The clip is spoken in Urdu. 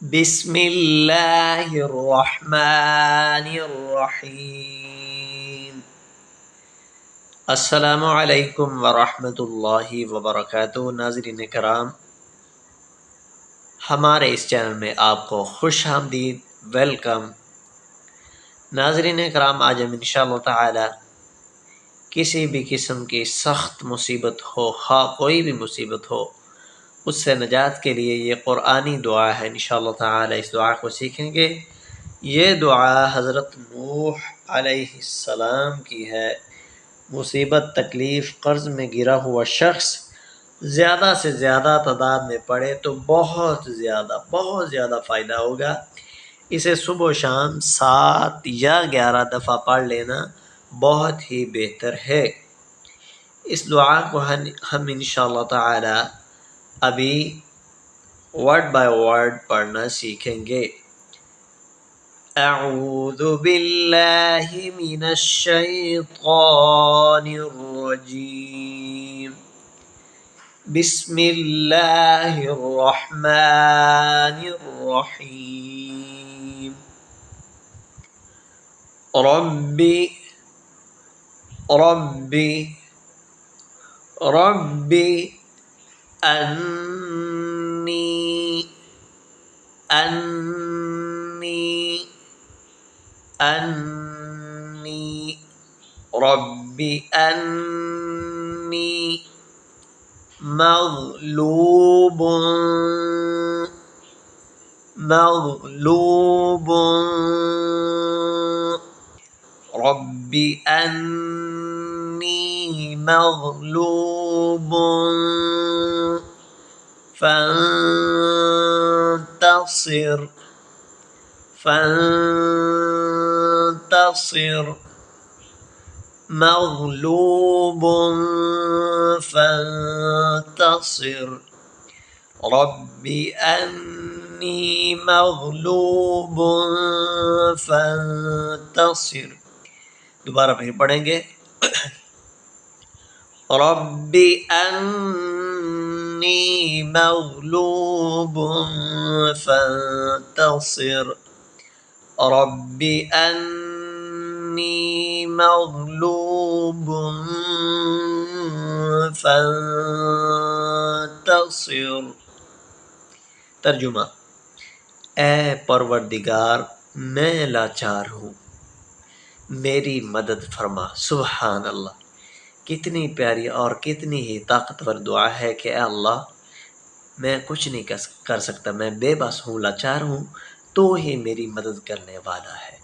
بسم اللہ الرحمن الرحیم۔ السلام علیکم ورحمۃ اللہ وبرکاتہ۔ ناظرین کرام، ہمارے اس چینل میں آپ کو خوش آمدید، ویلکم۔ ناظرین کرام، آج ہم انشاءاللہ تعالی کسی بھی قسم کی سخت مصیبت ہو، کوئی بھی مصیبت ہو، اس سے نجات کے لیے یہ قرآنی دعا ہے۔ انشاءاللہ تعالی اس دعا کو سیکھیں گے۔ یہ دعا حضرت نوح علیہ السلام کی ہے۔ مصیبت، تکلیف، قرض میں گرا ہوا شخص زیادہ سے زیادہ تعداد میں پڑھے تو بہت زیادہ فائدہ ہوگا۔ اسے صبح و شام 7 یا 11 دفعہ پڑھ لینا بہت ہی بہتر ہے۔ اس دعا کو ہم انشاءاللہ تعالی ابھی ورڈ بائی ورڈ پڑھنا سیکھیں گے۔ اعوذ باللہ من الشیطان الرجیم، بسم اللہ الرحمن الرحیم۔ ربی انی مغلوب فانتصر مغلوب فانتصر، رب انی مغلوب فانتصر۔ دوبارہ پھر پڑھیں گے۔ رب انی مغلوب فانتصر، رب انی مغلوب فانتصر۔ ترجمہ: اے پروردگار، میں لاچار ہوں، میری مدد فرما۔ سبحان اللہ، کتنی پیاری اور کتنی ہی طاقتور دعا ہے کہ اے اللہ، میں کچھ نہیں کر سکتا، میں بے بس ہوں، لاچار ہوں، تو ہی میری مدد کرنے والا ہے۔